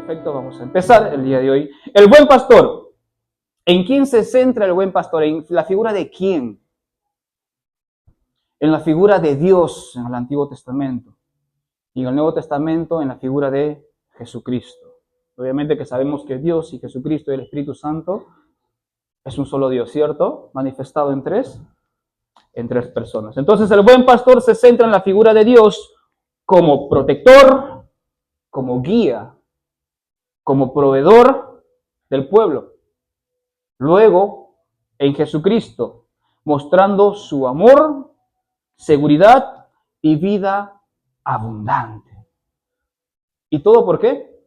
Perfecto, vamos a empezar el día de hoy. El buen pastor. ¿En quién se centra el buen pastor? ¿En la figura de quién? En la figura de Dios en el Antiguo Testamento. Y en el Nuevo Testamento en la figura de Jesucristo. Obviamente que sabemos que Dios y Jesucristo y el Espíritu Santo es un solo Dios, ¿cierto? Manifestado en tres personas. Entonces el buen pastor se centra en la figura de Dios como protector, como guía, como proveedor del pueblo. Luego, en Jesucristo, mostrando su amor, seguridad y vida abundante. ¿Y todo por qué?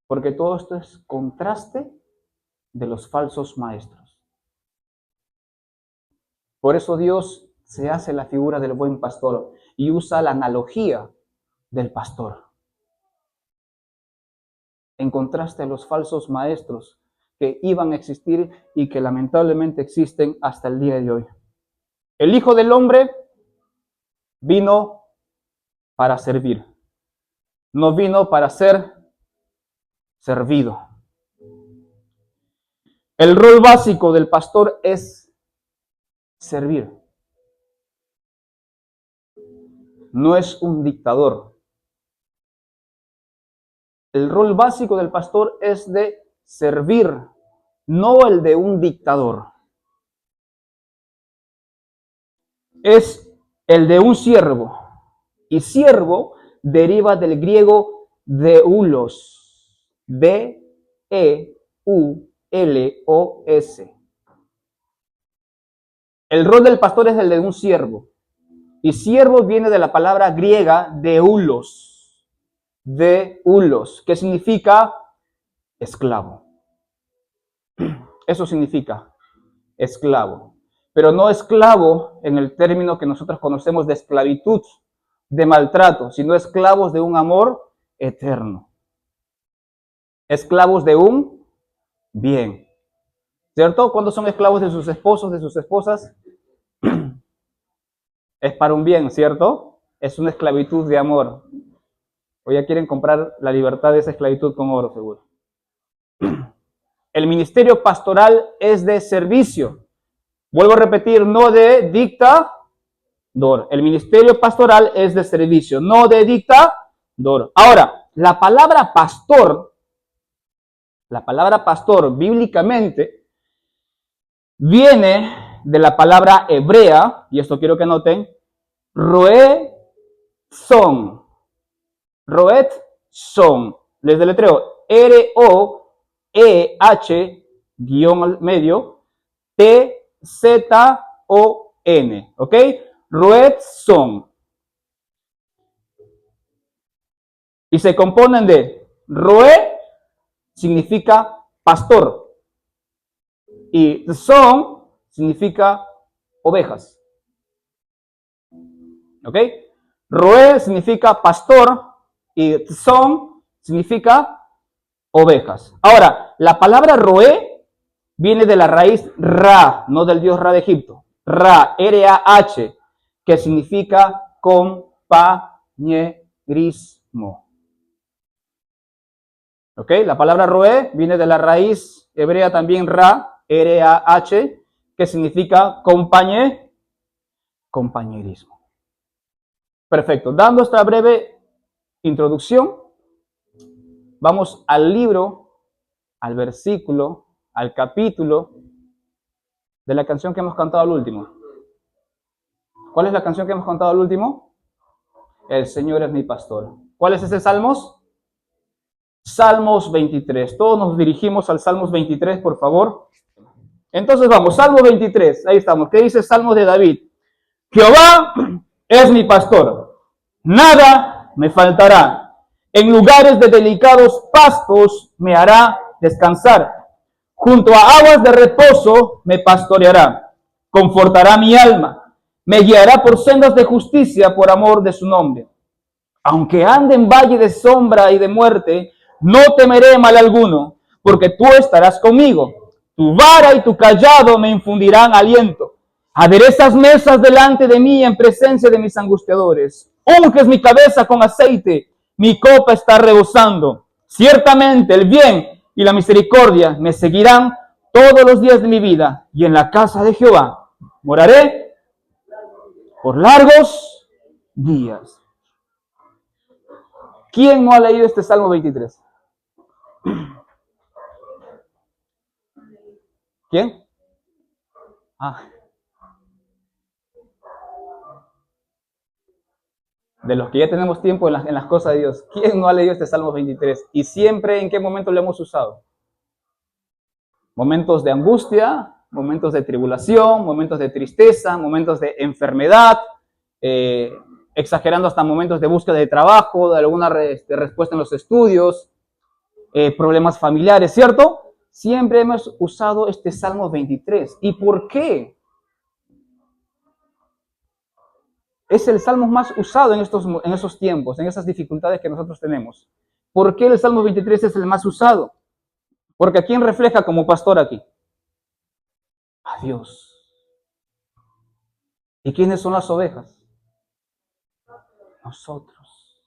Porque todo esto es contraste de los falsos maestros. Por eso Dios se hace la figura del buen pastor y usa la analogía del pastor. En contraste a los falsos maestros que iban a existir y que lamentablemente existen hasta el día de hoy. El Hijo del Hombre vino para servir. No vino para ser servido. El rol básico del pastor es servir. No es un dictador. El rol básico del pastor es de servir, no el de un dictador. Es el de un siervo. Y siervo deriva del griego doulos. D-E-U-L-O-S. El rol del pastor es el de un siervo. Y siervo viene de la palabra griega doulos. Doulos, que significa esclavo. Eso significa esclavo. Pero no esclavo en el término que nosotros conocemos de esclavitud, de maltrato, sino esclavos de un amor eterno. Esclavos de un bien. ¿Cierto? Cuando son esclavos de sus esposos, de sus esposas, es para un bien, ¿cierto? Es una esclavitud de amor. O ya quieren comprar la libertad de esa esclavitud con oro, seguro. El ministerio pastoral es de servicio. Vuelvo a repetir, no de dictador. El ministerio pastoral es de servicio, no de dictador. Ahora, la palabra pastor bíblicamente viene de la palabra hebrea, y esto quiero que noten, roe-son. Roet-son. Les deletreo R-O-E-H guión medio T-Z-O-N. ¿Ok? Roet-son. Y se componen de roe, significa pastor. Y son significa ovejas. ¿Ok? Roe significa pastor. Y son significa ovejas. Ahora, la palabra roé viene de la raíz Ra, no del dios Ra de Egipto. Ra, R-A-H, que significa compañerismo. ¿Ok? La palabra roé viene de la raíz hebrea también Ra, R-A-H, que significa compañerismo. Perfecto. Dando esta breve introducción, vamos al libro, al versículo, al capítulo de la canción que hemos cantado al último. ¿Cuál es la canción que hemos cantado al último? El Señor es mi pastor. ¿Cuál es ese Salmos? Salmos 23. Todos nos dirigimos al Salmos 23, por favor. Entonces vamos, Salmos 23. Ahí estamos. ¿Qué dice Salmos de David? Jehová es mi pastor. Nada me faltará. En lugares de delicados pastos me hará descansar. Junto a aguas de reposo me pastoreará. Confortará mi alma. Me guiará por sendas de justicia por amor de su nombre. Aunque ande en valle de sombra y de muerte, no temeré mal alguno, porque tú estarás conmigo. Tu vara y tu cayado me infundirán aliento. Aderezas mesas delante de mí en presencia de mis angustiadores. Unges mi cabeza con aceite, mi copa está rebosando. Ciertamente el bien y la misericordia me seguirán todos los días de mi vida, y en la casa de Jehová moraré por largos días. ¿Quién no ha leído este Salmo 23? ¿Quién? De los que ya tenemos tiempo en las cosas de Dios. ¿Quién no ha leído este Salmo 23? Y siempre, ¿en qué momento lo hemos usado? Momentos de angustia, momentos de tribulación, momentos de tristeza, momentos de enfermedad, exagerando hasta momentos de búsqueda de trabajo, de alguna respuesta en los estudios, problemas familiares, ¿cierto? Siempre hemos usado este Salmo 23. ¿Y por qué? Es el Salmo más usado en esos tiempos, en esas dificultades que nosotros tenemos. ¿Por qué el Salmo 23 es el más usado? Porque ¿a quién refleja como pastor aquí? A Dios. ¿Y quiénes son las ovejas? Nosotros.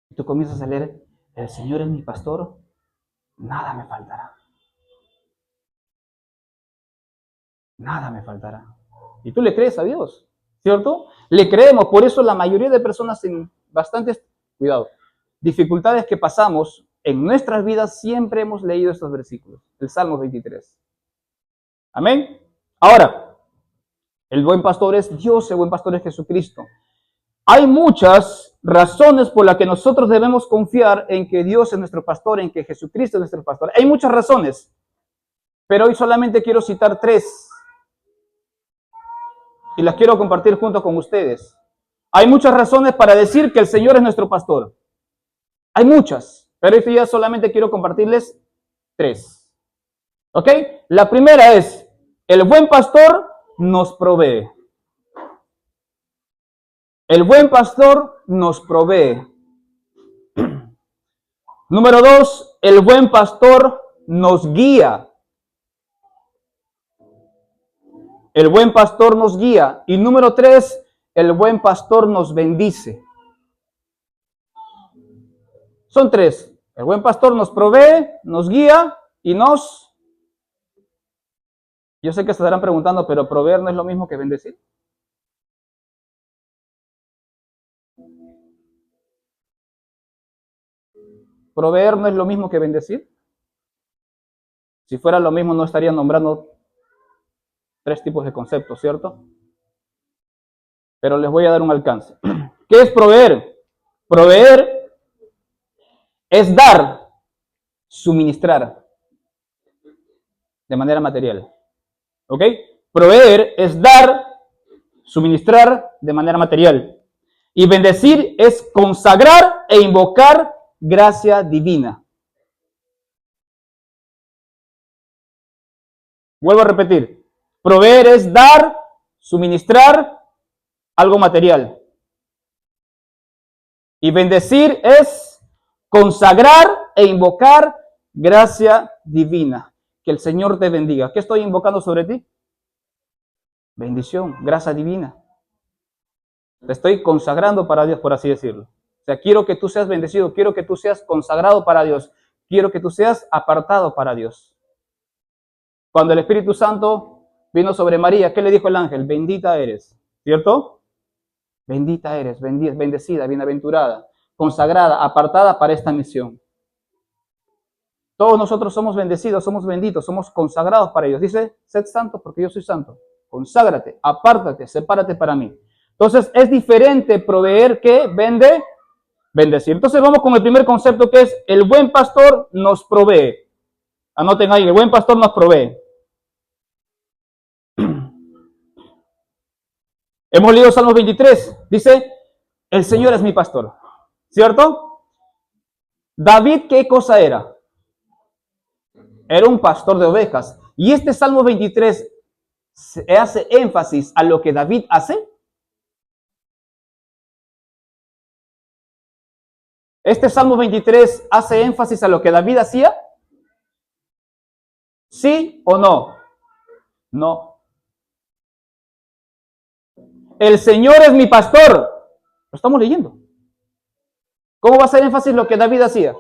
Y tú comienzas a leer, el Señor es mi pastor, nada me faltará. Nada me faltará. Y tú le crees a Dios, ¿cierto? Le creemos, por eso la mayoría de personas en bastantes, cuidado, dificultades que pasamos en nuestras vidas, siempre hemos leído estos versículos, el Salmo 23. Amén. Ahora, el buen pastor es Dios, el buen pastor es Jesucristo. Hay muchas razones por las que nosotros debemos confiar en que Dios es nuestro pastor, en que Jesucristo es nuestro pastor. Hay muchas razones, pero hoy solamente quiero citar 3 y las quiero compartir junto con ustedes. Hay muchas razones para decir que el Señor es nuestro pastor. Hay muchas, pero hoy día solamente quiero compartirles 3. ¿Ok? La primera es, el buen pastor nos provee. El buen pastor nos provee. Número 2, el buen pastor nos guía. El buen pastor nos guía. Y número 3, el buen pastor nos bendice. Son 3. El buen pastor nos provee, nos guía y nos... Yo sé que se estarán preguntando, pero proveer no es lo mismo que bendecir. Proveer no es lo mismo que bendecir. Si fuera lo mismo, no estaría nombrando 3 tipos de conceptos, ¿cierto? Pero les voy a dar un alcance. ¿Qué es proveer? Proveer es dar, suministrar de manera material. ¿Ok? Proveer es dar, suministrar de manera material. Y bendecir es consagrar e invocar gracia divina. Vuelvo a repetir. Proveer es dar, suministrar algo material. Y bendecir es consagrar e invocar gracia divina. Que el Señor te bendiga. ¿Qué estoy invocando sobre ti? Bendición, gracia divina. Te estoy consagrando para Dios, por así decirlo. O sea, quiero que tú seas bendecido, quiero que tú seas consagrado para Dios, quiero que tú seas apartado para Dios. Cuando el Espíritu Santo vino sobre María, ¿qué le dijo el ángel? Bendita eres, ¿cierto? Bendita eres, bendecida, bienaventurada, consagrada, apartada para esta misión. Todos nosotros somos bendecidos, somos benditos, somos consagrados para Dios. Dice, sed santos porque yo soy santo. Conságrate, apártate, sepárate para mí. Entonces, es diferente proveer que bendecir. Entonces, vamos con el primer concepto que es el buen pastor nos provee. Anoten ahí, el buen pastor nos provee. Hemos leído Salmos 23. Dice, el Señor es mi pastor. ¿Cierto? David, ¿qué cosa era? Era un pastor de ovejas. Y este Salmo 23 hace énfasis a lo que David hace. Este Salmo 23 hace énfasis a lo que David hacía. ¿Sí o no? No. El Señor es mi pastor. Lo estamos leyendo. ¿Cómo va a ser énfasis lo que David hacía?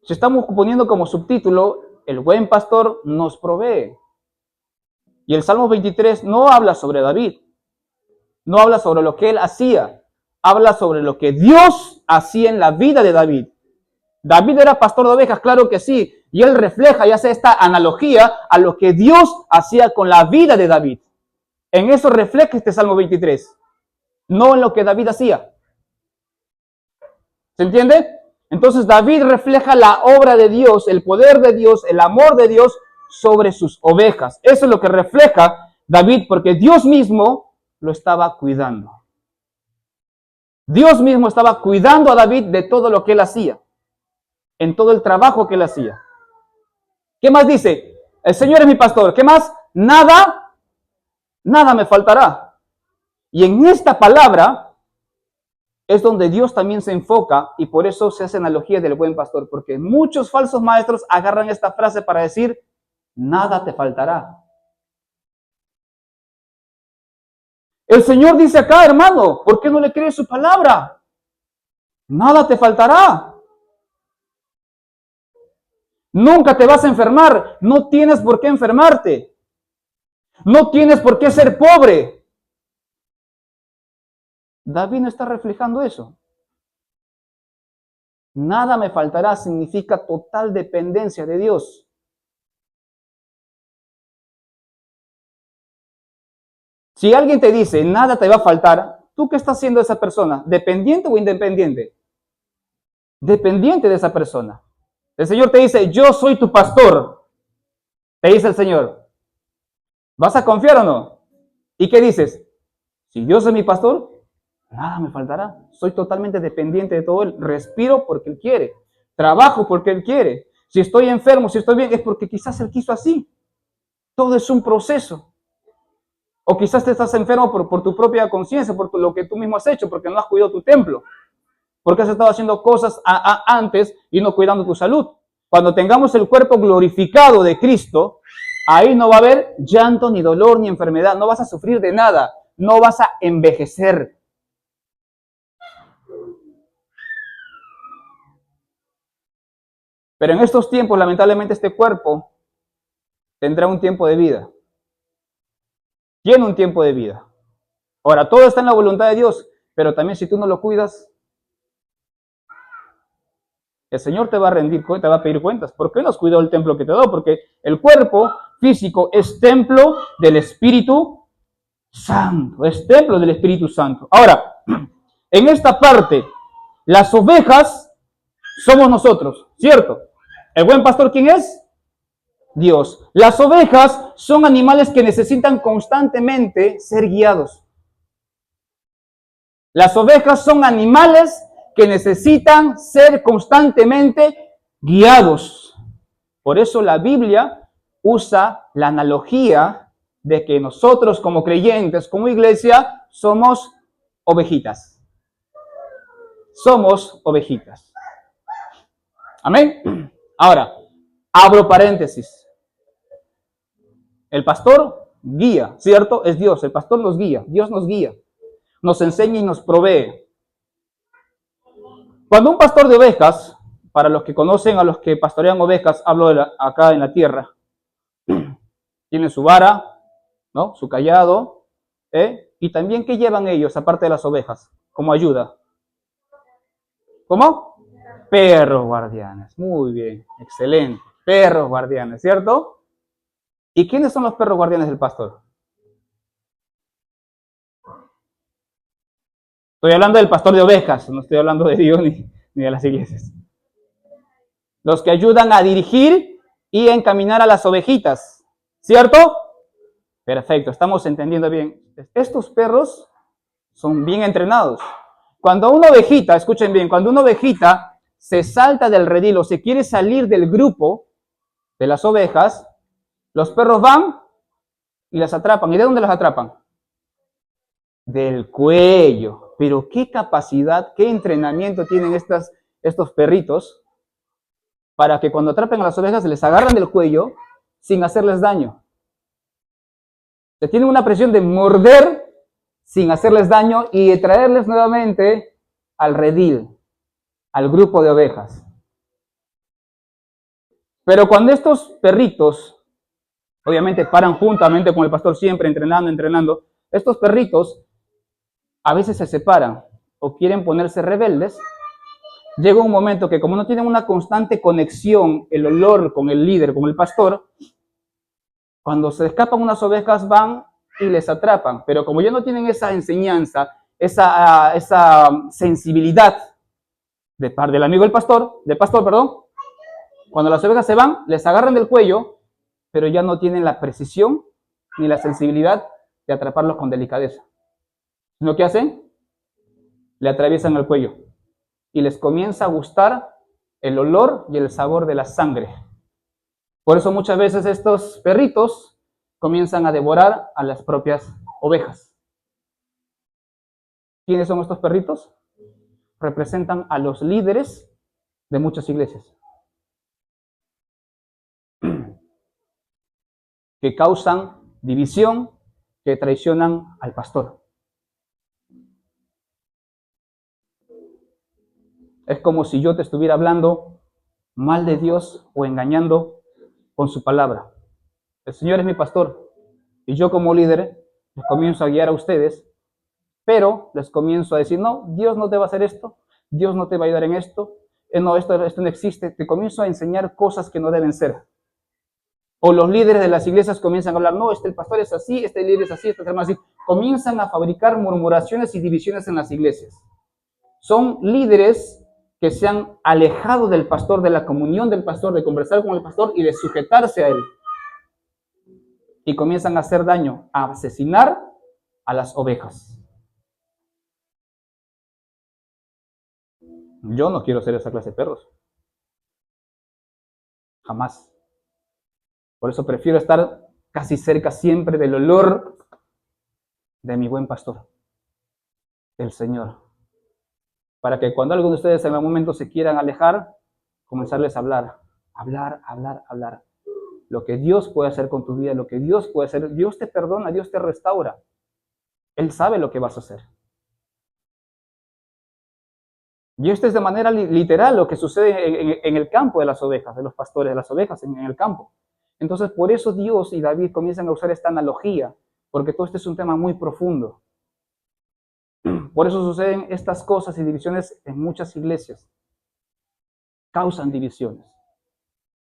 Si estamos poniendo como subtítulo, el buen pastor nos provee. Y el Salmo 23 no habla sobre David, no habla sobre lo que él hacía, habla sobre lo que Dios hacía en la vida de David. David era pastor de ovejas, claro que sí, y él refleja y hace esta analogía a lo que Dios hacía con la vida de David. En eso refleja este Salmo 23, no en lo que David hacía. ¿Se entiende? Entonces David refleja la obra de Dios, el poder de Dios, el amor de Dios sobre sus ovejas. Eso es lo que refleja David, porque Dios mismo lo estaba cuidando. Dios mismo estaba cuidando a David de todo lo que él hacía, en todo el trabajo que él hacía. ¿Qué más dice? El Señor es mi pastor. ¿Qué más? Nada me faltará. Y en esta palabra es donde Dios también se enfoca y por eso se hace analogía del buen pastor, porque muchos falsos maestros agarran esta frase para decir, nada te faltará. El Señor dice acá, hermano, ¿por qué no le crees su palabra? Nada te faltará. Nunca te vas a enfermar. No tienes por qué enfermarte. No tienes por qué ser pobre. David no está reflejando eso. Nada me faltará significa total dependencia de Dios. Si alguien te dice, nada te va a faltar, ¿tú qué estás haciendo de esa persona? ¿Dependiente o independiente? Dependiente de esa persona. El Señor te dice, yo soy tu pastor. Te dice el Señor, ¿vas a confiar o no? ¿Y qué dices? Si Dios es mi pastor, nada me faltará. Soy totalmente dependiente de todo Él. Respiro porque Él quiere. Trabajo porque Él quiere. Si estoy enfermo, si estoy bien, es porque quizás Él quiso así. Todo es un proceso. O quizás te estás enfermo por tu propia conciencia, por lo que tú mismo has hecho, porque no has cuidado tu templo. Porque has estado haciendo cosas antes y no cuidando tu salud. Cuando tengamos el cuerpo glorificado de Cristo, ahí no va a haber llanto, ni dolor, ni enfermedad. No vas a sufrir de nada. No vas a envejecer. Pero en estos tiempos, lamentablemente, este cuerpo tendrá un tiempo de vida. Tiene un tiempo de vida. Ahora, todo está en la voluntad de Dios, pero también si tú no lo cuidas, el Señor te va a rendir, te va a pedir cuentas. ¿Por qué no has cuidado el templo que te dio? Porque el cuerpo físico es templo del Espíritu Santo. Es templo del Espíritu Santo. Ahora, en esta parte, las ovejas somos nosotros, ¿cierto? ¿El buen pastor quién es? Dios. Las ovejas son animales que necesitan constantemente ser guiados. Las ovejas son animales que necesitan ser constantemente guiados. Por eso la Biblia usa la analogía de que nosotros como creyentes, como iglesia, somos ovejitas. Somos ovejitas. Amén. Ahora, abro paréntesis. El pastor guía, ¿cierto? Es Dios, el pastor nos guía, Dios nos guía, nos enseña y nos provee. Cuando un pastor de ovejas, para los que conocen a los que pastorean ovejas, hablo acá en la tierra, tiene su vara, ¿no? Su cayado, y también ¿qué llevan ellos aparte de las ovejas como ayuda? ¿Cómo? Perros guardianes, muy bien, excelente, perros guardianes, ¿cierto? ¿Y quiénes son los perros guardianes del pastor? Estoy hablando del pastor de ovejas, no estoy hablando de Dios ni de las iglesias. Los que ayudan a dirigir y a encaminar a las ovejitas, ¿cierto? Perfecto, estamos entendiendo bien. Estos perros son bien entrenados. Cuando una ovejita, escuchen bien, cuando una ovejita se salta del redil o se quiere salir del grupo de las ovejas, los perros van y las atrapan. ¿Y de dónde las atrapan? Del cuello. Pero qué capacidad, qué entrenamiento tienen estos perritos para que cuando atrapen a las ovejas se les agarran del cuello sin hacerles daño. Se tienen una presión de morder sin hacerles daño y traerles nuevamente al redil, al grupo de ovejas. Pero cuando estos perritos, obviamente paran juntamente con el pastor siempre entrenando, estos perritos a veces se separan o quieren ponerse rebeldes, llega un momento que como no tienen una constante conexión, el olor con el líder, con el pastor, cuando se escapan unas ovejas van y les atrapan, pero como ya no tienen esa enseñanza, esa sensibilidad del amigo del pastor, cuando las ovejas se van, les agarran del cuello, pero ya no tienen la precisión ni la sensibilidad de atraparlos con delicadeza. ¿No qué hacen? Le atraviesan el cuello y les comienza a gustar el olor y el sabor de la sangre. Por eso muchas veces estos perritos comienzan a devorar a las propias ovejas. ¿Quiénes son estos perritos? Representan a los líderes de muchas iglesias, que causan división, que traicionan al pastor. Es como si yo te estuviera hablando mal de Dios o engañando con su palabra. El Señor es mi pastor y yo como líder les comienzo a guiar a ustedes, pero les comienzo a decir, no, Dios no te va a hacer esto, Dios no te va a ayudar en esto, no, esto no existe. Te comienzo a enseñar cosas que no deben ser. O los líderes de las iglesias comienzan a hablar, no, el pastor es así, este líder es así, este hermano es así. Comienzan a fabricar murmuraciones y divisiones en las iglesias. Son líderes que se han alejado del pastor, de la comunión del pastor, de conversar con el pastor y de sujetarse a él. Y comienzan a hacer daño, a asesinar a las ovejas. Yo no quiero ser esa clase de perros. Jamás. Por eso prefiero estar casi cerca siempre del olor de mi buen pastor, el Señor. Para que cuando alguno de ustedes en algún momento se quieran alejar, comenzarles a hablar. Lo que Dios puede hacer con tu vida, lo que Dios puede hacer. Dios te perdona, Dios te restaura. Él sabe lo que vas a hacer. Y esto es de manera literal lo que sucede en el campo de las ovejas, de los pastores de las ovejas en el campo. Entonces, por eso Dios y David comienzan a usar esta analogía, porque todo este es un tema muy profundo. Por eso suceden estas cosas y divisiones en muchas iglesias. Causan divisiones,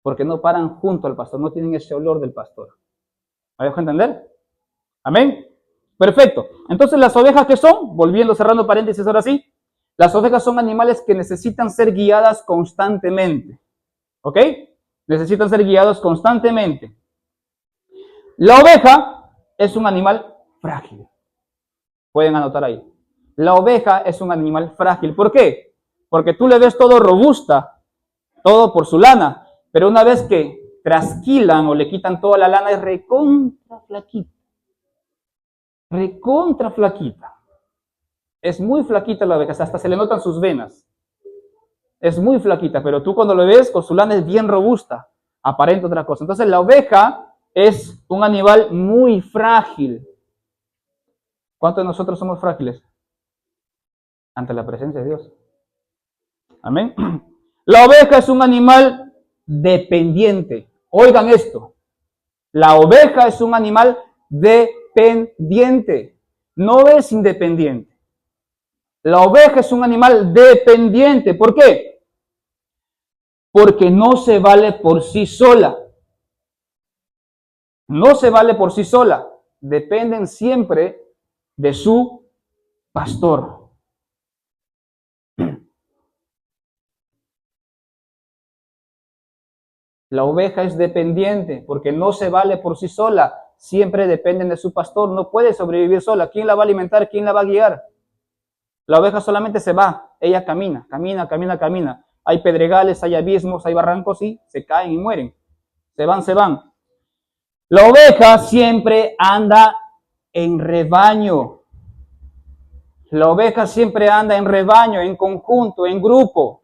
porque no paran junto al pastor, no tienen ese olor del pastor. ¿Me dejo entender? Amén. Perfecto. Entonces, ¿las ovejas qué son? Volviendo, cerrando paréntesis ahora sí. Las ovejas son animales que necesitan ser guiadas constantemente. ¿Ok? Necesitan ser guiados constantemente. La oveja es un animal frágil. Pueden anotar ahí. La oveja es un animal frágil. ¿Por qué? Porque tú le ves todo robusta, todo por su lana, pero una vez que trasquilan o le quitan toda la lana es recontra flaquita. Recontra flaquita. Es muy flaquita la oveja, hasta se le notan sus venas. Es muy flaquita, pero tú cuando lo ves con su lana es bien robusta, aparenta otra cosa. Entonces la oveja es un animal muy frágil. ¿Cuántos de nosotros somos frágiles? Ante la presencia de Dios. Amén. La oveja es un animal dependiente. Oigan esto. La oveja es un animal dependiente. No es independiente. La oveja es un animal dependiente. ¿Por qué? Porque no se vale por sí sola. No se vale por sí sola. Dependen siempre de su pastor. La oveja es dependiente porque no se vale por sí sola. Siempre dependen de su pastor. No puede sobrevivir sola. ¿Quién la va a alimentar? ¿Quién la va a guiar? La oveja solamente se va. Ella camina. Hay pedregales, hay abismos, hay barrancos y se caen y mueren. Se van. La oveja siempre anda en rebaño. La oveja siempre anda en rebaño, en conjunto, en grupo.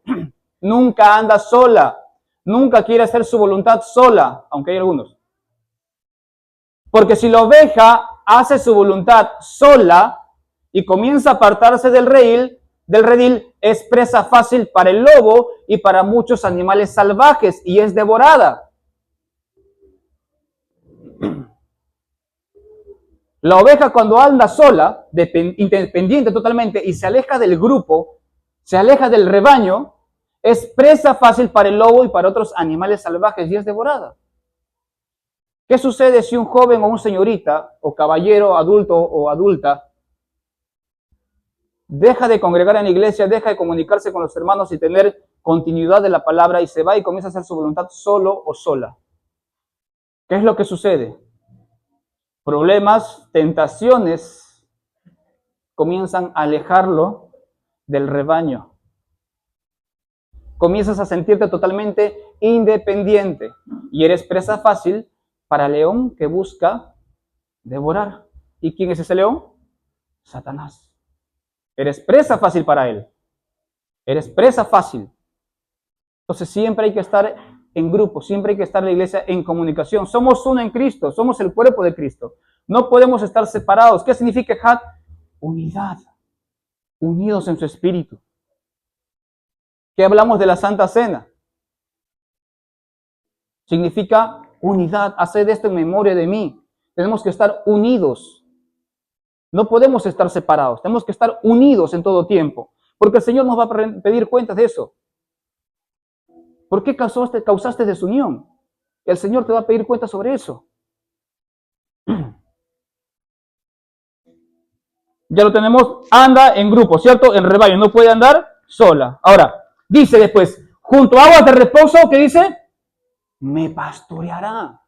Nunca anda sola. Nunca quiere hacer su voluntad sola, aunque hay algunos. Porque si la oveja hace su voluntad sola, y comienza a apartarse del redil, es presa fácil para el lobo y para muchos animales salvajes y es devorada. La oveja cuando anda sola, independiente totalmente, y se aleja del grupo, se aleja del rebaño, es presa fácil para el lobo y para otros animales salvajes y es devorada. ¿Qué sucede si un joven o un señorita, o caballero, adulto o adulta, deja de congregar en la iglesia, deja de comunicarse con los hermanos y tener continuidad de la palabra y se va y comienza a hacer su voluntad solo o sola? ¿Qué es lo que sucede? Problemas, tentaciones comienzan a alejarlo del rebaño. Comienzas a sentirte totalmente independiente y eres presa fácil para el león que busca devorar. ¿Y quién es ese león? Satanás. Eres presa fácil para él. Eres presa fácil. Entonces siempre hay que estar en grupo, siempre hay que estar en la iglesia en comunicación. Somos uno en Cristo, somos el cuerpo de Cristo. No podemos estar separados. ¿Qué significa Ejad? Unidad. Unidos en su espíritu. ¿Qué hablamos de la Santa Cena? Significa unidad. Haced esto en memoria de mí. Tenemos que estar unidos. No podemos estar separados. Tenemos que estar unidos en todo tiempo. Porque el Señor nos va a pedir cuentas de eso. ¿Por qué causaste desunión? El Señor te va a pedir cuentas sobre eso. Ya lo tenemos. Anda en grupo, ¿cierto? En rebaño. No puede andar sola. Ahora, dice después, junto a aguas de reposo, ¿qué dice? Me pastoreará.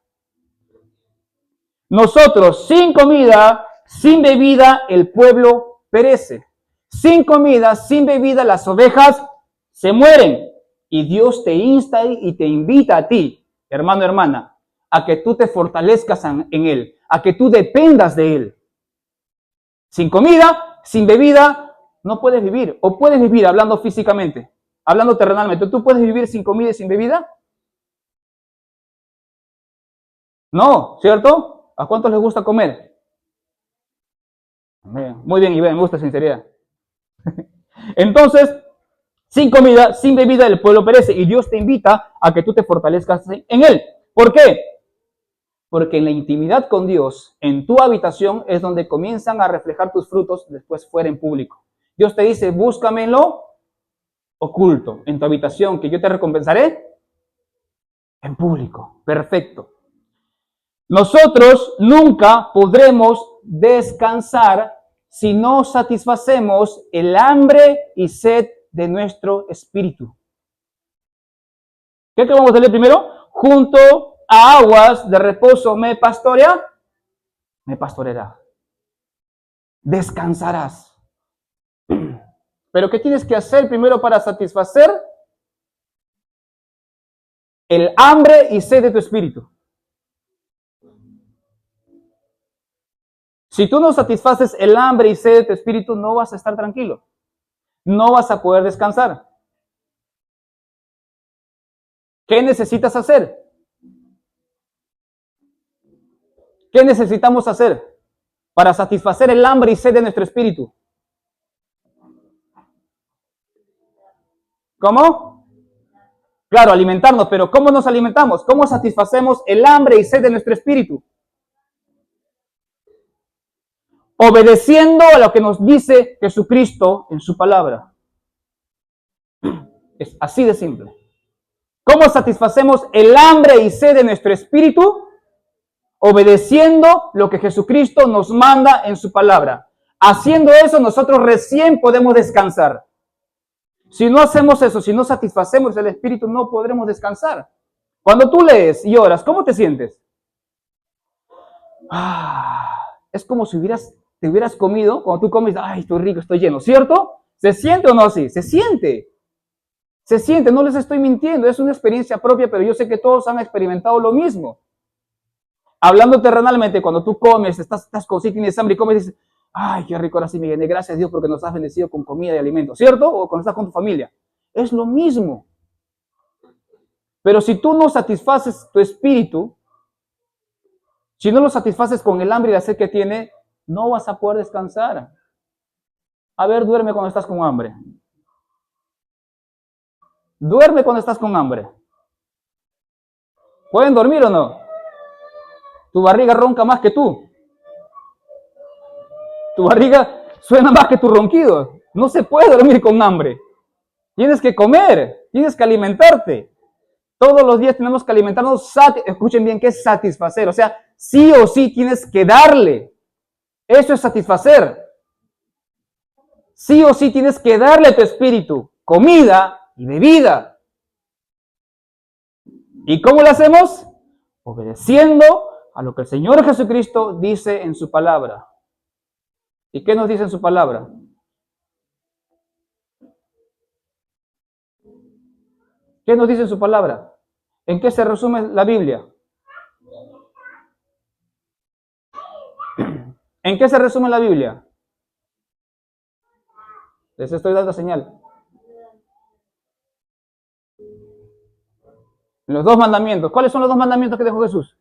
Nosotros, sin comida, sin bebida, el pueblo perece. Sin comida, sin bebida, las ovejas se mueren. Y Dios te insta y te invita a ti, hermano, hermana, a que tú te fortalezcas en Él, a que tú dependas de Él. Sin comida, sin bebida, no puedes vivir. O puedes vivir hablando físicamente, hablando terrenalmente. ¿Tú puedes vivir sin comida y sin bebida? No, ¿cierto? ¿A cuántos les gusta comer? Muy bien, Iván, me gusta sinceridad. Entonces, sin comida, sin bebida, el pueblo perece. Y Dios te invita a que tú te fortalezcas en Él. ¿Por qué? Porque en la intimidad con Dios, en tu habitación, es donde comienzan a reflejar tus frutos después fuera en público. Dios te dice, búscame en lo oculto, en tu habitación, que yo te recompensaré en público. Perfecto. Nosotros nunca podremos descansar si no satisfacemos el hambre y sed de nuestro espíritu. ¿Qué vamos a leer primero? Junto a aguas de reposo me pastoreará. Descansarás. Pero ¿qué tienes que hacer primero para satisfacer el hambre y sed de tu espíritu? Si tú no satisfaces el hambre y sed de tu espíritu, no vas a estar tranquilo. No vas a poder descansar. ¿Qué necesitas hacer? ¿Qué necesitamos hacer para satisfacer el hambre y sed de nuestro espíritu? ¿Cómo? Claro, alimentarnos, pero ¿cómo nos alimentamos? ¿Cómo satisfacemos el hambre y sed de nuestro espíritu? Obedeciendo a lo que nos dice Jesucristo en su palabra. Es así de simple. ¿Cómo satisfacemos el hambre y sed de nuestro espíritu? Obedeciendo lo que Jesucristo nos manda en su palabra. Haciendo eso, nosotros recién podemos descansar. Si no hacemos eso, si no satisfacemos el espíritu, no podremos descansar. Cuando tú lees y oras, ¿cómo te sientes? Es como si te hubieras comido, cuando tú comes, ay, estoy rico, estoy lleno, ¿cierto? ¿Se siente o no así? Se siente. Se siente, no les estoy mintiendo, es una experiencia propia, pero yo sé que todos han experimentado lo mismo. Hablando terrenalmente, cuando tú comes, estás con sí, tienes hambre y comes, dices, ay, qué rico, ahora sí me llené, gracias a Dios porque nos has bendecido con comida y alimento, ¿cierto? O cuando estás con tu familia. Es lo mismo. Pero si tú no satisfaces tu espíritu, si no lo satisfaces con el hambre y la sed que tiene, no vas a poder descansar. A ver, duerme cuando estás con hambre. Duerme cuando estás con hambre. ¿Pueden dormir o no? Tu barriga ronca más que tú. Tu barriga suena más que tu ronquido. No se puede dormir con hambre. Tienes que comer, tienes que alimentarte. Todos los días tenemos que alimentarnos. Escuchen bien, ¿qué es satisfacer? O sea, sí o sí tienes que darle. Eso es satisfacer. Sí o sí tienes que darle a tu espíritu comida y bebida. ¿Y cómo lo hacemos? Obedeciendo a lo que el Señor Jesucristo dice en su palabra. ¿Y qué nos dice en su palabra? ¿Qué nos dice en su palabra? ¿En qué se resume la Biblia? ¿En qué se resume la Biblia? Les estoy dando señal. Los 2 mandamientos. ¿Cuáles son los 2 mandamientos que dejó Jesús?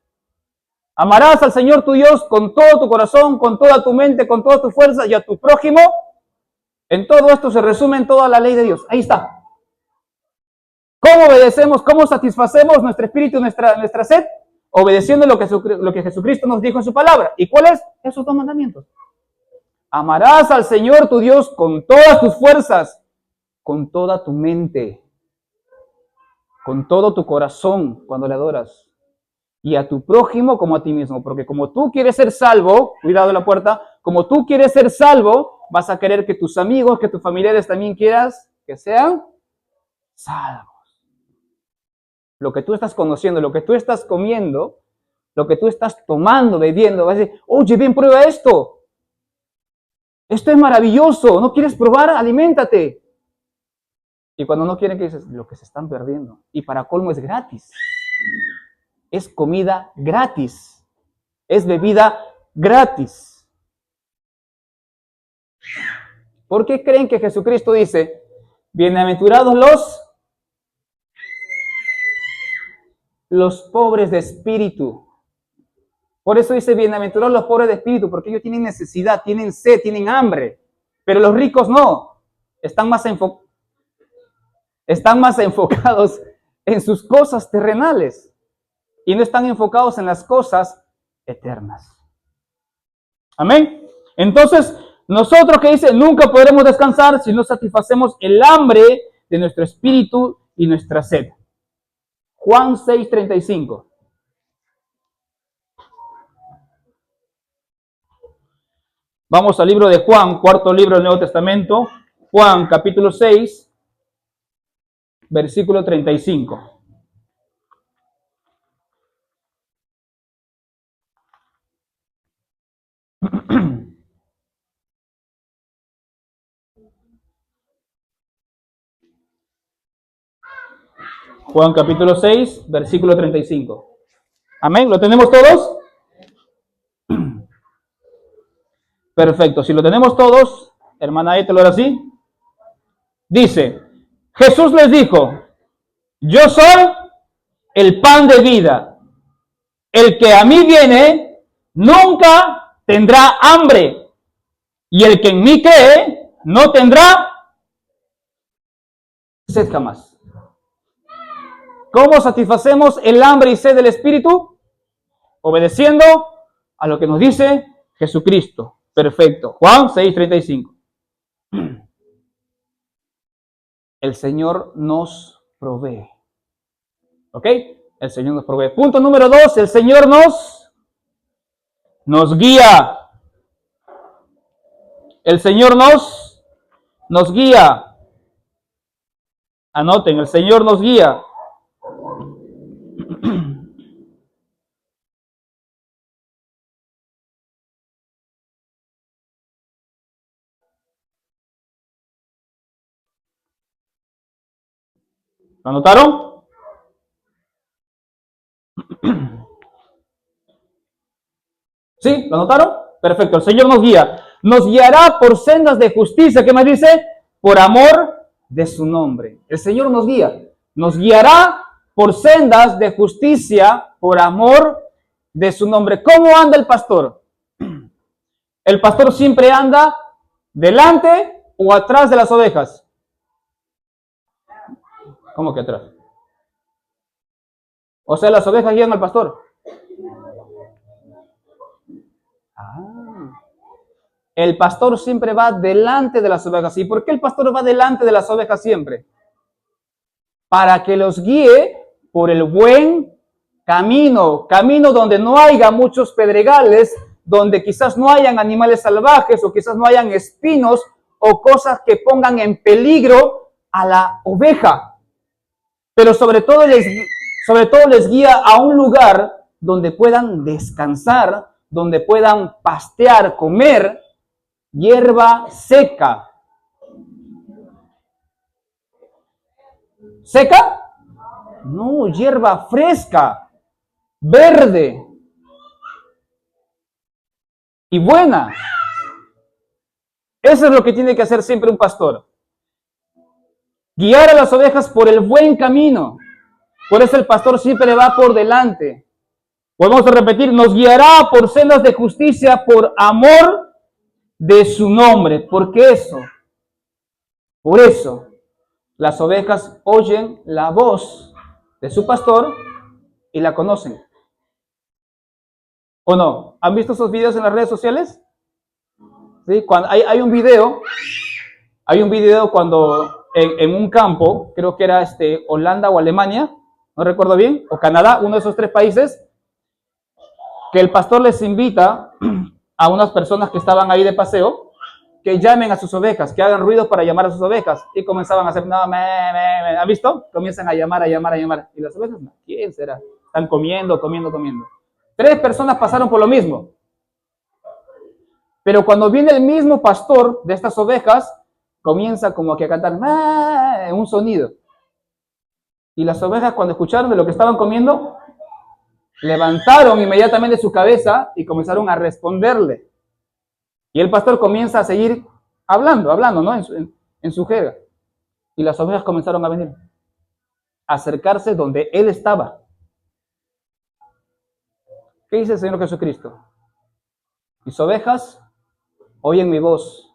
Amarás al Señor tu Dios con todo tu corazón, con toda tu mente, con toda tu fuerza y a tu prójimo. En todo esto se resume en toda la ley de Dios. Ahí está. ¿Cómo obedecemos? ¿Cómo satisfacemos nuestro espíritu, nuestra sed? Obedeciendo lo que Jesucristo nos dijo en su palabra. ¿Y cuáles? Esos 2 mandamientos. Amarás al Señor tu Dios con todas tus fuerzas, con toda tu mente, con todo tu corazón cuando le adoras. Y a tu prójimo como a ti mismo. Porque como tú quieres ser salvo, cuidado la puerta, como tú quieres ser salvo, vas a querer que tus amigos, que tus familiares también quieras que sean salvos. Lo que tú estás conociendo, lo que tú estás comiendo, lo que tú estás tomando, bebiendo, vas a decir, oye, bien, prueba esto. Esto es maravilloso. ¿No quieres probar? Aliméntate. Y cuando no quieren, que dices, lo que se están perdiendo. Y para colmo es gratis. Es comida gratis. Es bebida gratis. ¿Por qué creen que Jesucristo dice, bienaventurados los pobres de espíritu? Por eso dice, bienaventurados los pobres de espíritu, porque ellos tienen necesidad, tienen sed, tienen hambre. Pero los ricos no. Están más enfocados en sus cosas terrenales. Y no están enfocados en las cosas eternas. Amén. Entonces, nosotros que dice, nunca podremos descansar si no satisfacemos el hambre de nuestro espíritu y nuestra sed. Juan 6:35. Vamos al libro de Juan, cuarto libro del Nuevo Testamento. Juan, capítulo 6, versículo 35. Juan capítulo 6, versículo 35. Amén, ¿lo tenemos todos? Perfecto, si lo tenemos todos, hermana Ethel, ahora sí. Dice, Jesús les dijo, yo soy el pan de vida. El que a mí viene, nunca tendrá hambre. Y el que en mí cree, no tendrá sed jamás. ¿Cómo satisfacemos el hambre y sed del Espíritu? Obedeciendo a lo que nos dice Jesucristo. Perfecto. Juan 6:35. El Señor nos provee. ¿Ok? El Señor nos provee. Punto número 2. El Señor nos guía. El Señor nos guía. Anoten, el Señor nos guía. ¿Lo anotaron? ¿Sí? ¿Lo anotaron? Perfecto. El Señor nos guía. Nos guiará por sendas de justicia. ¿Qué más dice? Por amor de su nombre. El Señor nos guía. Nos guiará por sendas de justicia, por amor de su nombre. ¿Cómo anda el pastor? El pastor siempre anda delante o atrás de las ovejas? ¿Cómo que atrás? O sea, las ovejas guían al pastor. Ah. El pastor siempre va delante de las ovejas. ¿Y por qué el pastor va delante de las ovejas siempre? Para que los guíe por el buen camino, camino donde no haya muchos pedregales, donde quizás no hayan animales salvajes o quizás no hayan espinos o cosas que pongan en peligro a la oveja. Pero sobre todo les guía a un lugar donde puedan descansar, donde puedan pastear, comer hierba seca. ¿Seca? No, hierba fresca, verde y buena. Eso es lo que tiene que hacer siempre un pastor. Guiar a las ovejas por el buen camino. Por eso el pastor siempre va por delante. Volvemos a repetir, nos guiará por sendas de justicia, por amor de su nombre. Porque por eso, las ovejas oyen la voz de su pastor y la conocen. ¿O no? ¿Han visto esos videos en las redes sociales? ¿Sí? Cuando hay un video cuando en un campo, creo que era Holanda o Alemania, no recuerdo bien, o Canadá, uno de esos 3 países, que el pastor les invita a unas personas que estaban ahí de paseo, que llamen a sus ovejas, que hagan ruido para llamar a sus ovejas, y comenzaban a hacer, no, ¿han visto? Comienzan a llamar, y las ovejas, ¿quién será? Están comiendo. 3 personas pasaron por lo mismo. Pero cuando viene el mismo pastor de estas ovejas, comienza como que a cantar un sonido. Y las ovejas, cuando escucharon de lo que estaban comiendo, levantaron inmediatamente su cabeza y comenzaron a responderle. Y el pastor comienza a seguir hablando, ¿no? En su jerga. Y las ovejas comenzaron a venir, a acercarse donde él estaba. ¿Qué dice el Señor Jesucristo? Mis ovejas oyen mi voz.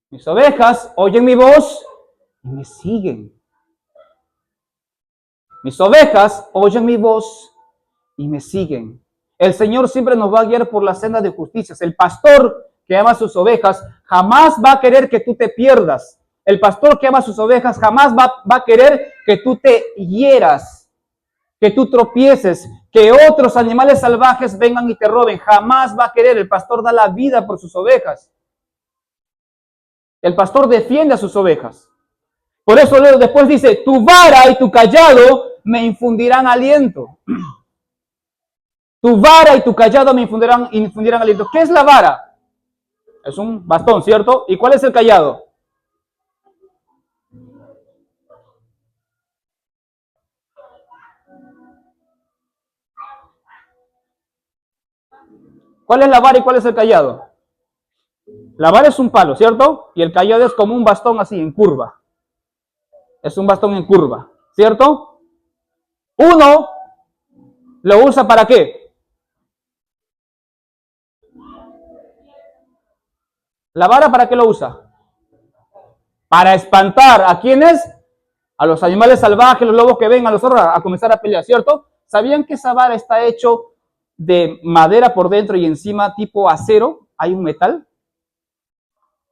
Mis ovejas oyen mi voz y me siguen. Mis ovejas oyen mi voz y me siguen. El Señor siempre nos va a guiar por la senda de justicia. El pastor que ama a sus ovejas jamás va a querer que tú te pierdas. El pastor que ama a sus ovejas jamás va a querer que tú te hieras, que tú tropieces, que otros animales salvajes vengan y te roben. Jamás va a querer. El pastor da la vida por sus ovejas. El pastor defiende a sus ovejas. Por eso luego después dice, tu vara y tu callado me infundirán aliento. Tu vara y tu callado me infundirán aliento. ¿Qué es la vara? Es un bastón, ¿cierto? ¿Y cuál es el callado? ¿Cuál es la vara y cuál es el callado? La vara es un palo, ¿cierto? Y el callado es como un bastón así, en curva. Es un bastón en curva, ¿cierto? Uno lo usa ¿para qué? ¿La vara para qué lo usa? Para espantar ¿a quiénes? A los animales salvajes, los lobos que ven, a los zorros, a comenzar a pelear, ¿cierto? ¿Sabían que esa vara está hecho de madera por dentro y encima tipo acero? Hay un metal.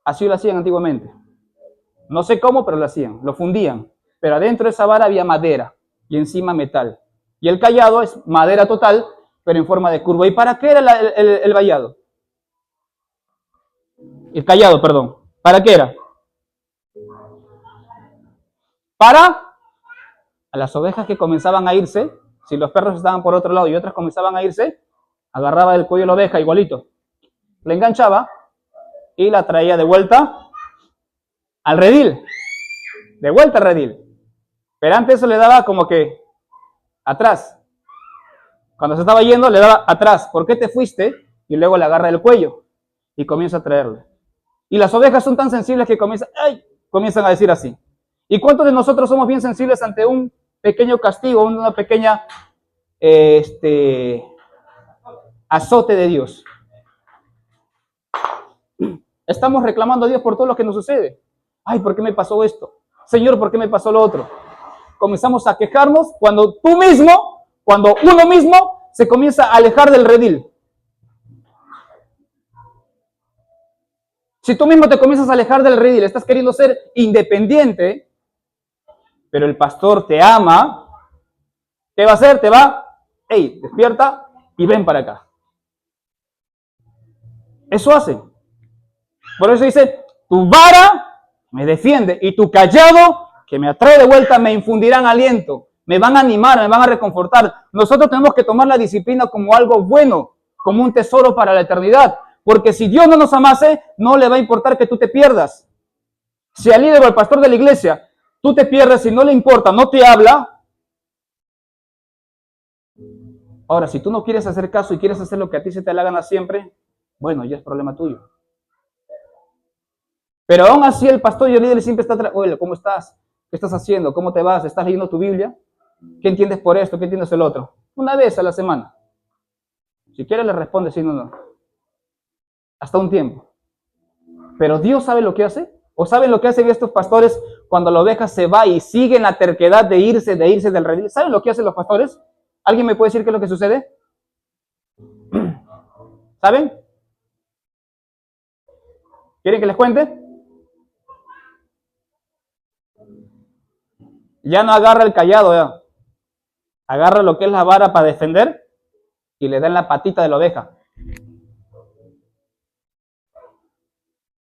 Así lo hacían antiguamente. No sé cómo, pero lo hacían, lo fundían. Pero adentro de esa vara había madera y encima metal. Y el callado es madera total, pero en forma de curva. ¿Y para qué era el vallado? El callado, perdón. ¿Para qué era? Para a las ovejas que comenzaban a irse, si los perros estaban por otro lado y otras comenzaban a irse, agarraba el cuello de la oveja igualito, le enganchaba y la traía de vuelta al redil, de vuelta al redil. Pero antes eso le daba como que atrás. Cuando se estaba yendo le daba atrás. ¿Por qué te fuiste? Y luego le agarra el cuello y comienza a traerle. Y las ovejas son tan sensibles que comienzan a decir así. ¿Y cuántos de nosotros somos bien sensibles ante un pequeño castigo, una pequeña azote de Dios? Estamos reclamando a Dios por todo lo que nos sucede. Ay, ¿por qué me pasó esto? Señor, ¿por qué me pasó lo otro? Comenzamos a quejarnos cuando uno mismo se comienza a alejar del redil. Si tú mismo te comienzas a alejar del redil, estás queriendo ser independiente, pero el pastor te ama, ¿qué va a hacer? Te va, hey, despierta y ven para acá. Eso hace. Por eso dice, tu vara me defiende y tu callado que me atrae de vuelta me infundirán aliento, me van a animar, me van a reconfortar. Nosotros tenemos que tomar la disciplina como algo bueno, como un tesoro para la eternidad, porque si Dios no nos amase, no le va a importar que tú te pierdas. Si al líder o al pastor de la iglesia tú te pierdes y no le importa, no te habla. Ahora, si tú no quieres hacer caso y quieres hacer lo que a ti se te la gana siempre, bueno, ya es problema tuyo. Pero aún así el pastor y el líder siempre está atrás. Oye, ¿cómo estás? ¿Qué estás haciendo? ¿Cómo te vas? ¿Estás leyendo tu Biblia? ¿Qué entiendes por esto? ¿Qué entiendes el otro? Una vez a la semana. Si quieres le responde, si no, no. Hasta un tiempo. Pero Dios sabe lo que hace. ¿O saben lo que hacen estos pastores cuando la oveja se va y siguen la terquedad de irse del redil? ¿Saben lo que hacen los pastores? ¿Alguien me puede decir qué es lo que sucede? ¿Saben? ¿Quieren que les cuente? Ya no agarra el callado, ya. Agarra lo que es la vara para defender y le da en la patita de la oveja.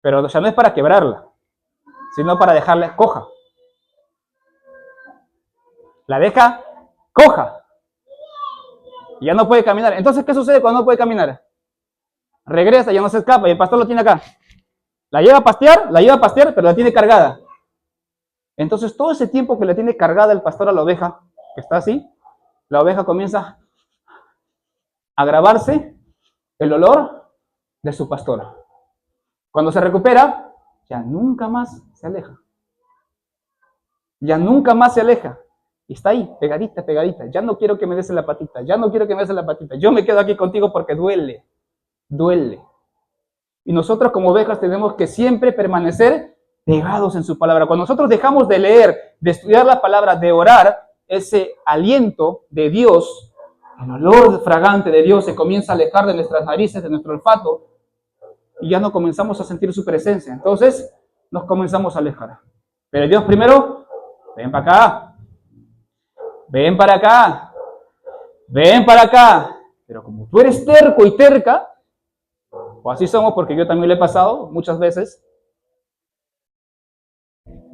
Pero ya no es para quebrarla, sino para dejarla coja. La deja coja. Y ya no puede caminar. Entonces, ¿qué sucede cuando no puede caminar? Regresa, ya no se escapa y el pastor lo tiene acá. La lleva a pastear, pero la tiene cargada. Entonces, todo ese tiempo que le tiene cargada el pastor a la oveja, que está así, la oveja comienza a grabarse el olor de su pastor. Cuando se recupera, ya nunca más se aleja. Ya nunca más se aleja. Y está ahí, pegadita, pegadita. Ya no quiero que me des la patita, ya no quiero que me des la patita. Yo me quedo aquí contigo porque duele, duele. Y nosotros como ovejas tenemos que siempre permanecer pegados en su palabra. Cuando nosotros dejamos de leer, de estudiar la palabra, de orar, ese aliento de Dios, el olor fragante de Dios se comienza a alejar de nuestras narices, de nuestro olfato, y ya no comenzamos a sentir su presencia. Entonces nos comenzamos a alejar. Pero Dios primero, ven para acá, ven para acá, ven para acá. Pero como tú eres terco y terca, o así somos porque yo también lo he pasado muchas veces,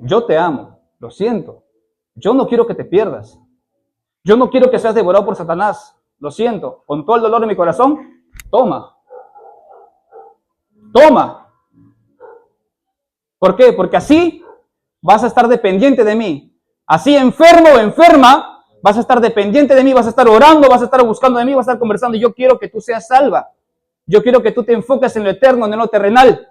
yo te amo, lo siento. Yo no quiero que te pierdas. Yo no quiero que seas devorado por Satanás. Lo siento. Con todo el dolor de mi corazón, toma. Toma. ¿Por qué? Porque así vas a estar dependiente de mí. Así enfermo o enferma, vas a estar dependiente de mí, vas a estar orando, vas a estar buscando de mí, vas a estar conversando. Yo quiero que tú seas salva. Yo quiero que tú te enfoques en lo eterno, en lo terrenal.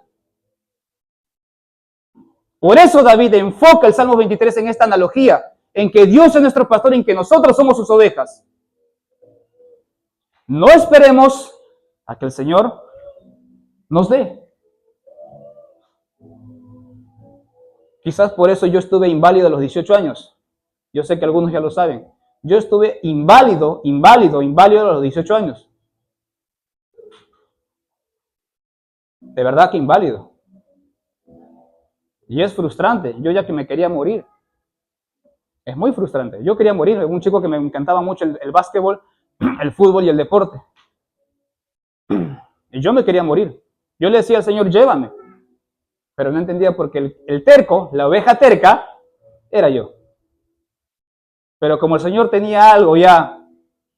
Por eso David enfoca el Salmo 23 en esta analogía, en que Dios es nuestro pastor y en que nosotros somos sus ovejas. No esperemos a que el Señor nos dé. Quizás por eso yo estuve inválido a los 18 años. Yo sé que algunos ya lo saben. Yo estuve inválido a los 18 años. De verdad que inválido. Y es frustrante. Yo ya que me quería morir. Es muy frustrante. Yo quería morir. Un chico que me encantaba mucho el básquetbol, el fútbol y el deporte. Y yo me quería morir. Yo le decía al Señor, llévame. Pero no entendía porque el terco, la oveja terca, era yo. Pero como el Señor tenía algo ya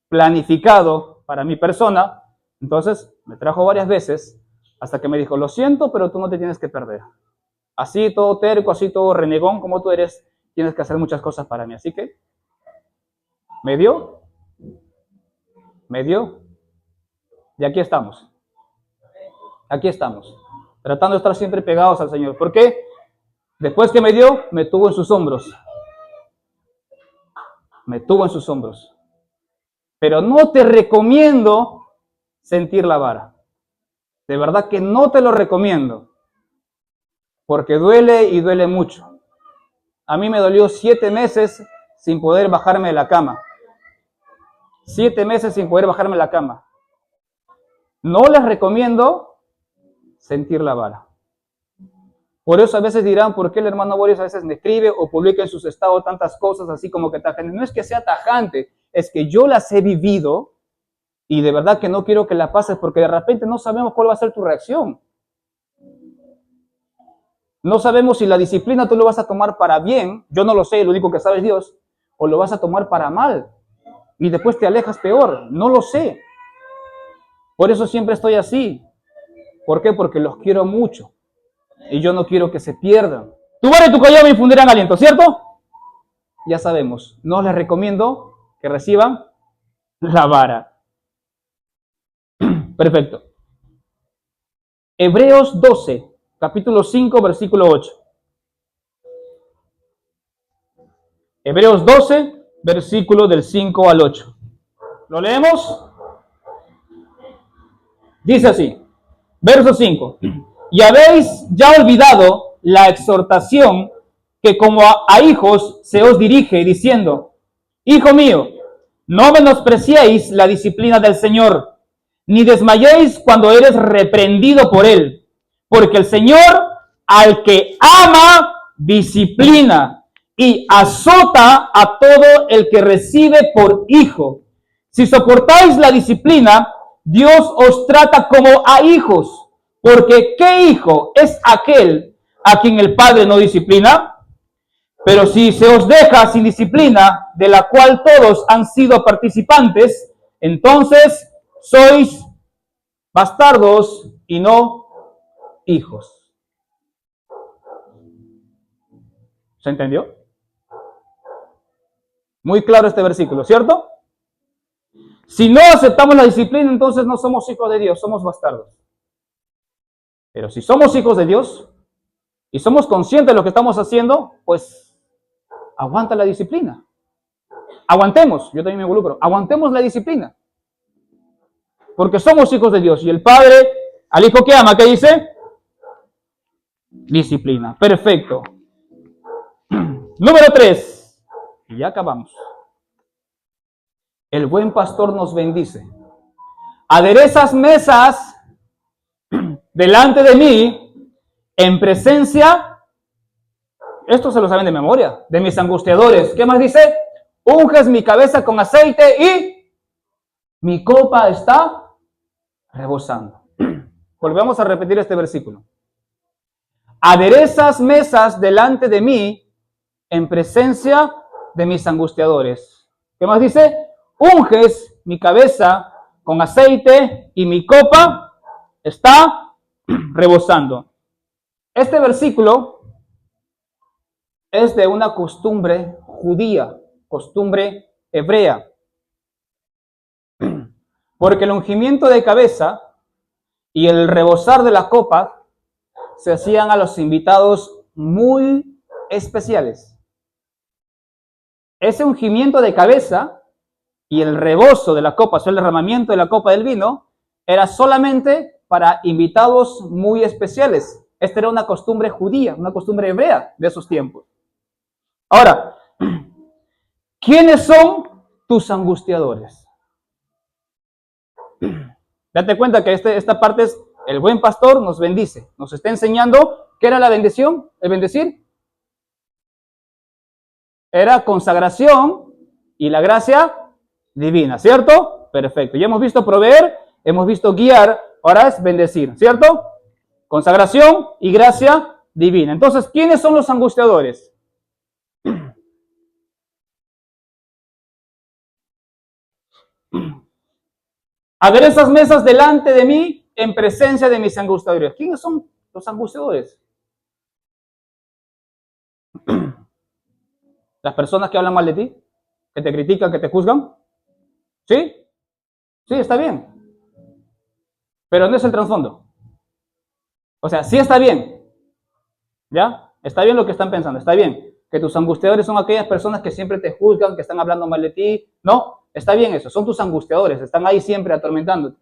planificado para mi persona, entonces me trajo varias veces hasta que me dijo, lo siento, pero tú no te tienes que perder. Así todo terco, así todo renegón como tú eres, tienes que hacer muchas cosas para mí. Así que me dio, y aquí estamos. Aquí estamos, tratando de estar siempre pegados al Señor. ¿Por qué? Después que me dio, me tuvo en sus hombros. Me tuvo en sus hombros. Pero no te recomiendo sentir la vara. De verdad que no te lo recomiendo. porque duele y duele mucho. A mí me dolió 7 meses sin poder bajarme de la cama. 7 meses sin poder bajarme de la cama. No les recomiendo sentir la vara. Por eso a veces dirán, ¿por qué el hermano Boris a veces me escribe o publica en sus estados tantas cosas así como que tajante? No es que sea tajante, es que yo las he vivido y de verdad que no quiero que la pases porque de repente no sabemos cuál va a ser tu reacción. No sabemos si la disciplina tú lo vas a tomar para bien, yo no lo sé, lo único que sabe es Dios, o lo vas a tomar para mal y después te alejas peor, no lo sé. Por eso siempre estoy así. ¿Por qué? Porque los quiero mucho y yo no quiero que se pierdan. Tu vara y tu callado me infundirán aliento, ¿cierto? Ya sabemos, no les recomiendo que reciban la vara. Perfecto. Hebreos 12, capítulo 5, versículo 8. Hebreos 12, versículo del 5 al 8. ¿Lo leemos? Dice así, verso 5. Y habéis ya olvidado la exhortación que como a hijos se os dirige, diciendo, Hijo mío, no menospreciéis la disciplina del Señor, ni desmayéis cuando eres reprendido por Él, porque el Señor al que ama, disciplina y azota a todo el que recibe por hijo. Si soportáis la disciplina, Dios os trata como a hijos, porque ¿qué hijo es aquel a quien el Padre no disciplina? Pero si se os deja sin disciplina, de la cual todos han sido participantes, entonces sois bastardos y no hijos. ¿Se entendió? Muy claro este versículo, ¿cierto? Si no aceptamos la disciplina, entonces no somos hijos de Dios, somos bastardos. Pero si somos hijos de Dios y somos conscientes de lo que estamos haciendo, pues aguanta la disciplina. Aguantemos, yo también me involucro, aguantemos la disciplina. Porque somos hijos de Dios y el Padre, al hijo que ama, ¿qué dice? Disciplina. Perfecto. Número 3. Y ya acabamos. El buen pastor nos bendice. Aderezas mesas delante de mí en presencia, esto se lo saben de memoria, de mis angustiadores. ¿Qué más dice? Unges mi cabeza con aceite y mi copa está rebosando. Volvemos a repetir este versículo. Aderezas mesas delante de mí en presencia de mis angustiadores. ¿Qué más dice? Unges mi cabeza con aceite y mi copa está rebosando. Este versículo es de una costumbre judía, costumbre hebrea. Porque el ungimiento de cabeza y el rebosar de la copa se hacían a los invitados muy especiales. Ese ungimiento de cabeza y el rebozo de la copa, o sea, el derramamiento de la copa del vino, era solamente para invitados muy especiales. Esta era una costumbre judía, una costumbre hebrea de esos tiempos. Ahora, ¿quiénes son tus angustiadores? Date cuenta que esta parte es, el buen pastor nos bendice, nos está enseñando qué era la bendición, el bendecir. Era consagración y la gracia divina, ¿cierto? Perfecto. Ya hemos visto proveer, hemos visto guiar, ahora es bendecir, ¿cierto? Consagración y gracia divina. Entonces, ¿quiénes son los angustiadores? A ver esas mesas delante de mí en presencia de mis angustiadores. ¿Quiénes son los angustiadores? Las personas que hablan mal de ti, que te critican, que te juzgan. ¿Sí? Sí, está bien. Pero no es el trasfondo. O sea, sí está bien. ¿Ya? Está bien lo que están pensando, está bien. Que tus angustiadores son aquellas personas que siempre te juzgan, que están hablando mal de ti. No, está bien eso, son tus angustiadores, están ahí siempre atormentándote.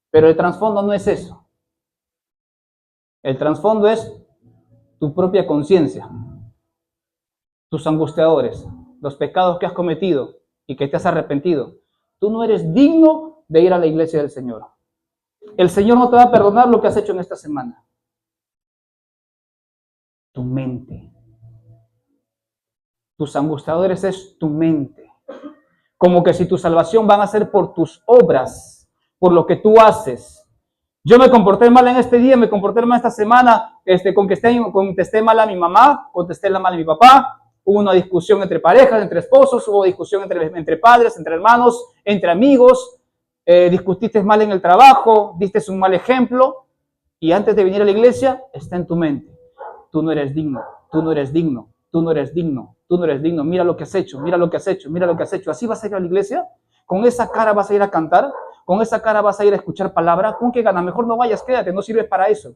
Pero el trasfondo no es eso. El trasfondo es tu propia conciencia, tus angustiadores, los pecados que has cometido y que te has arrepentido. Tú no eres digno de ir a la iglesia del Señor. El Señor no te va a perdonar lo que has hecho en esta semana. Tu mente. Tus angustiadores es tu mente. Como que si tu salvación van a ser por tus obras, por lo que tú haces. Yo me comporté mal en este día, me comporté mal esta semana, contesté mal a mi mamá, contesté mal a mi papá, hubo una discusión entre parejas, entre esposos, hubo discusión entre padres, entre hermanos, entre amigos, discutiste mal en el trabajo, diste un mal ejemplo, y antes de venir a la iglesia, está en tu mente. Tú no eres digno, tú no eres digno, tú no eres digno, tú no eres digno, mira lo que has hecho, mira lo que has hecho, mira lo que has hecho. ¿Así vas a ir a la iglesia? ¿Con esa cara vas a ir a cantar? ¿Con esa cara vas a ir a escuchar palabra? ¿Con qué gana? Mejor no vayas, quédate, no sirves para eso.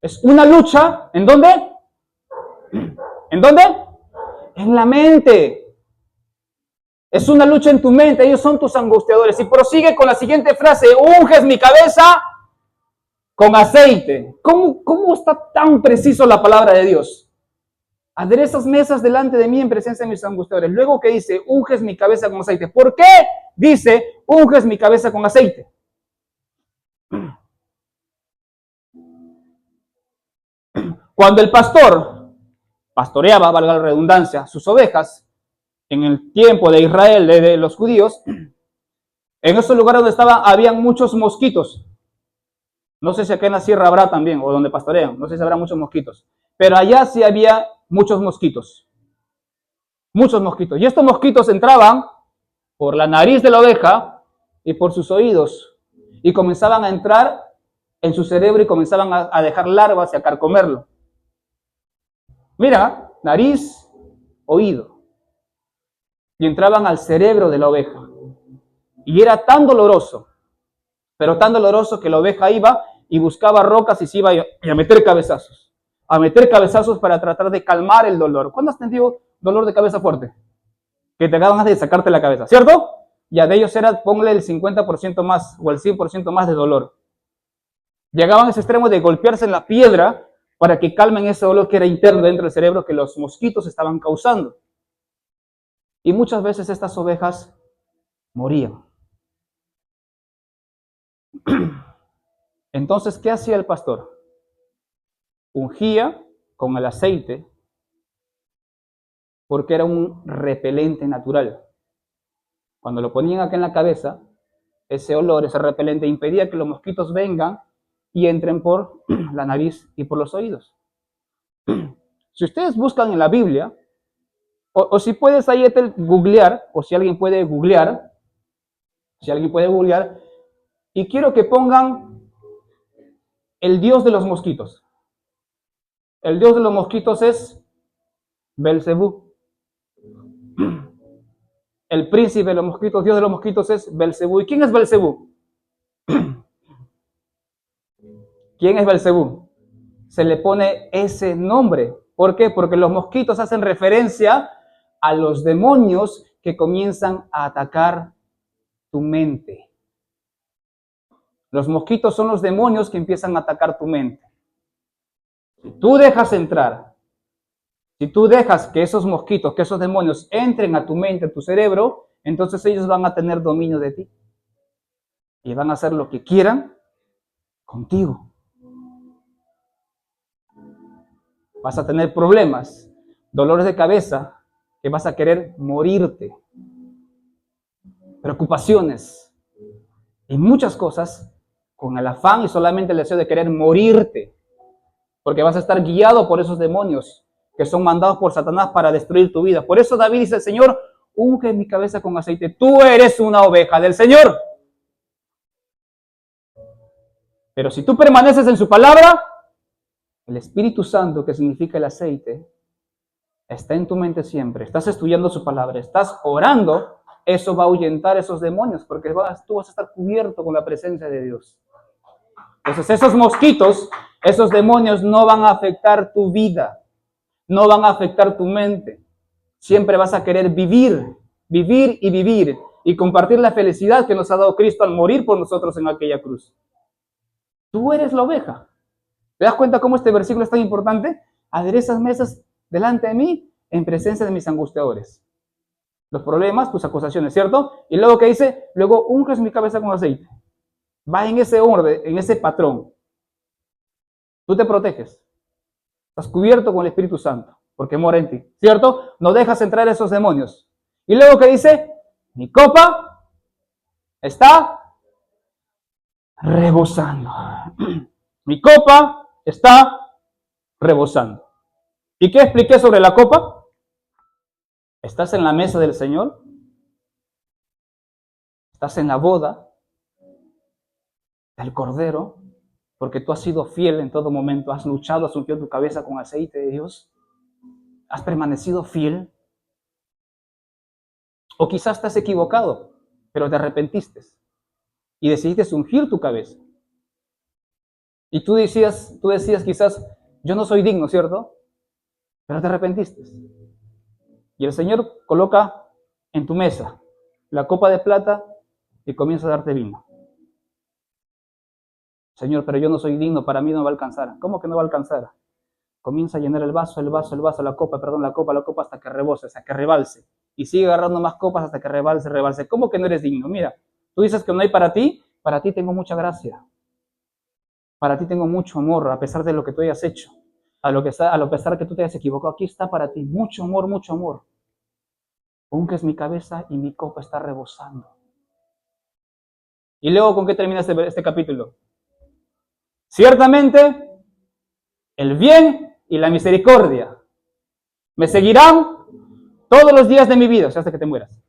Es una lucha, ¿en dónde? ¿En dónde? En la mente. Es una lucha en tu mente, ellos son tus angustiadores. Y prosigue con la siguiente frase, unges mi cabeza con aceite. ¿Cómo está tan preciso la palabra de Dios? Aderezas mesas delante de mí en presencia de mis angustiadores. Luego que dice, unges mi cabeza con aceite. ¿Por qué dice, unges mi cabeza con aceite? Cuando el pastor pastoreaba, valga la redundancia, sus ovejas, en el tiempo de Israel, de los judíos, en esos lugares donde habían muchos mosquitos. No sé si acá en la sierra habrá también, o donde pastorean, no sé si habrá muchos mosquitos. Pero allá sí había muchos mosquitos. Muchos mosquitos. Y estos mosquitos entraban por la nariz de la oveja y por sus oídos. Y comenzaban a entrar en su cerebro y comenzaban a dejar larvas y a carcomerlo. Mira, nariz, oído. Y entraban al cerebro de la oveja. Y era tan doloroso, pero tan doloroso que la oveja iba y buscaba rocas y se iba a meter cabezazos. A meter cabezazos para tratar de calmar el dolor. ¿Cuándo has tenido dolor de cabeza fuerte? Que te acaban de sacarte la cabeza, ¿cierto? Ya de ellos era, ponle el 50% más o el 100% más de dolor. Llegaban a ese extremo de golpearse en la piedra para que calmen ese dolor que era interno dentro del cerebro que los mosquitos estaban causando. Y muchas veces estas ovejas morían. Entonces, ¿qué hacía el pastor? Ungía con el aceite porque era un repelente natural. Cuando lo ponían acá en la cabeza, ese olor, ese repelente impedía que los mosquitos vengan y entren por la nariz y por los oídos. Si ustedes buscan en la Biblia, o si puedes ahí googlear, o si alguien puede googlear, y quiero que pongan el dios de los mosquitos. El dios de los mosquitos es Belcebú. El príncipe de los mosquitos, dios de los mosquitos es Belcebú. ¿Y quién es Belcebú? ¿Quién es Belcebú? Se le pone ese nombre. ¿Por qué? Porque los mosquitos hacen referencia a los demonios que comienzan a atacar tu mente. Los mosquitos son los demonios que empiezan a atacar tu mente. Si tú dejas entrar, si tú dejas que esos mosquitos, que esos demonios entren a tu mente, a tu cerebro, entonces ellos van a tener dominio de ti. Y van a hacer lo que quieran contigo. Vas a tener problemas, dolores de cabeza, que vas a querer morirte. Preocupaciones y muchas cosas con el afán y solamente el deseo de querer morirte. Porque vas a estar guiado por esos demonios que son mandados por Satanás para destruir tu vida. Por eso David dice, Señor, unge mi cabeza con aceite. Tú eres una oveja del Señor. Pero si tú permaneces en su palabra, el Espíritu Santo, que significa el aceite, está en tu mente siempre. Estás estudiando su palabra, estás orando, eso va a ahuyentar esos demonios, porque tú vas a estar cubierto con la presencia de Dios. Entonces esos mosquitos, esos demonios no van a afectar tu vida, no van a afectar tu mente. Siempre vas a querer vivir y compartir la felicidad que nos ha dado Cristo al morir por nosotros en aquella cruz. Tú eres la oveja. ¿Te das cuenta cómo este versículo es tan importante? aderezas mesas delante de mí en presencia de mis angustiadores. Los problemas, tus acusaciones, ¿cierto? Y luego que dice, luego unges mi cabeza con aceite. Va en ese orden, en ese patrón. Tú te proteges. Estás cubierto con el Espíritu Santo, porque mora en ti, ¿cierto? No dejas entrar esos demonios. Y luego que dice, mi copa está rebosando. Mi copa está rebosando. ¿Y qué expliqué sobre la copa? ¿Estás en la mesa del Señor? ¿Estás en la boda del Cordero? Porque tú has sido fiel en todo momento, has luchado, has ungido tu cabeza con aceite de Dios. ¿Has permanecido fiel? O quizás estás equivocado, pero te arrepentiste y decidiste ungir tu cabeza. Y tú decías quizás, yo no soy digno, ¿cierto? Pero te arrepentiste. Y el Señor coloca en tu mesa la copa de plata y comienza a darte vino. Señor, pero yo no soy digno, para mí no va a alcanzar. ¿Cómo que no va a alcanzar? Comienza a llenar el vaso, la copa, hasta que rebose, hasta que rebalse. Y sigue agarrando más copas hasta que rebalse. ¿Cómo que no eres digno? Mira, tú dices que no hay para ti tengo mucha gracia. Para ti tengo mucho amor, a pesar de lo que tú hayas hecho. A pesar que tú te hayas equivocado, aquí está para ti mucho amor, mucho amor. Unges mi cabeza y mi copa está rebosando. Y luego, ¿con qué termina este capítulo? Ciertamente, el bien y la misericordia me seguirán todos los días de mi vida, o sea, hasta que te mueras.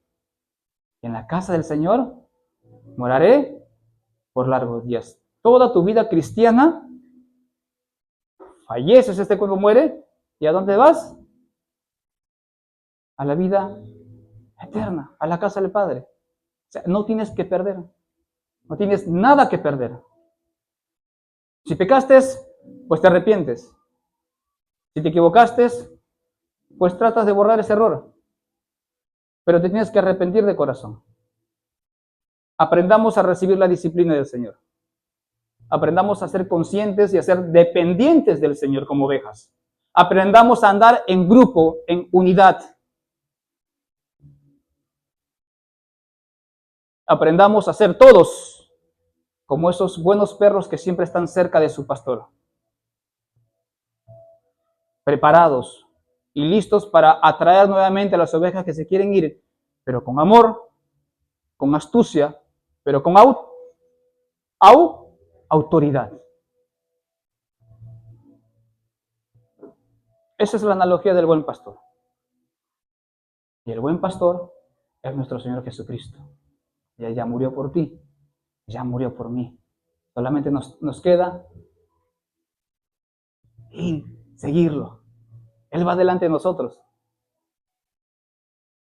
Y en la casa del Señor moraré por largos días. Toda tu vida cristiana, falleces, este cuerpo muere, ¿y a dónde vas? A la vida eterna, a la casa del Padre. O sea, no tienes que perder, no tienes nada que perder. Si pecaste, pues te arrepientes. Si te equivocaste, pues tratas de borrar ese error. Pero te tienes que arrepentir de corazón. Aprendamos a recibir la disciplina del Señor. Aprendamos a ser conscientes y a ser dependientes del Señor como ovejas. Aprendamos a andar en grupo, en unidad. Aprendamos a ser todos como esos buenos perros que siempre están cerca de su pastor. Preparados y listos para atraer nuevamente a las ovejas que se quieren ir, pero con amor, con astucia, pero con autoridad. Esa es la analogía del buen pastor. Y el buen pastor es nuestro Señor Jesucristo. Y Él ya murió por ti, ya murió por mí. Solamente nos queda seguirlo. Él va delante de nosotros.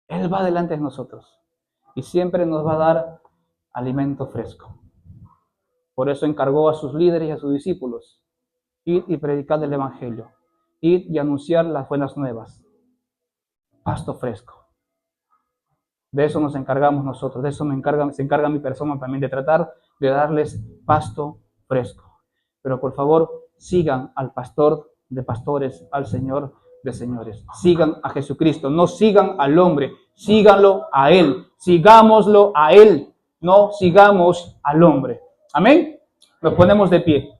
Él va delante de nosotros. Y siempre nos va a dar alimento fresco. Por eso encargó a sus líderes y a sus discípulos: ir y predicar el Evangelio, ir y anunciar las buenas nuevas. Pasto fresco. De eso nos encargamos nosotros, de eso se encarga mi persona también, de tratar de darles pasto fresco. Pero por favor, sigan al pastor de pastores, al Señor de señores. Sigan a Jesucristo, no sigan al hombre, síganlo a Él, sigámoslo a Él, no sigamos al hombre. Amén. Nos ponemos de pie.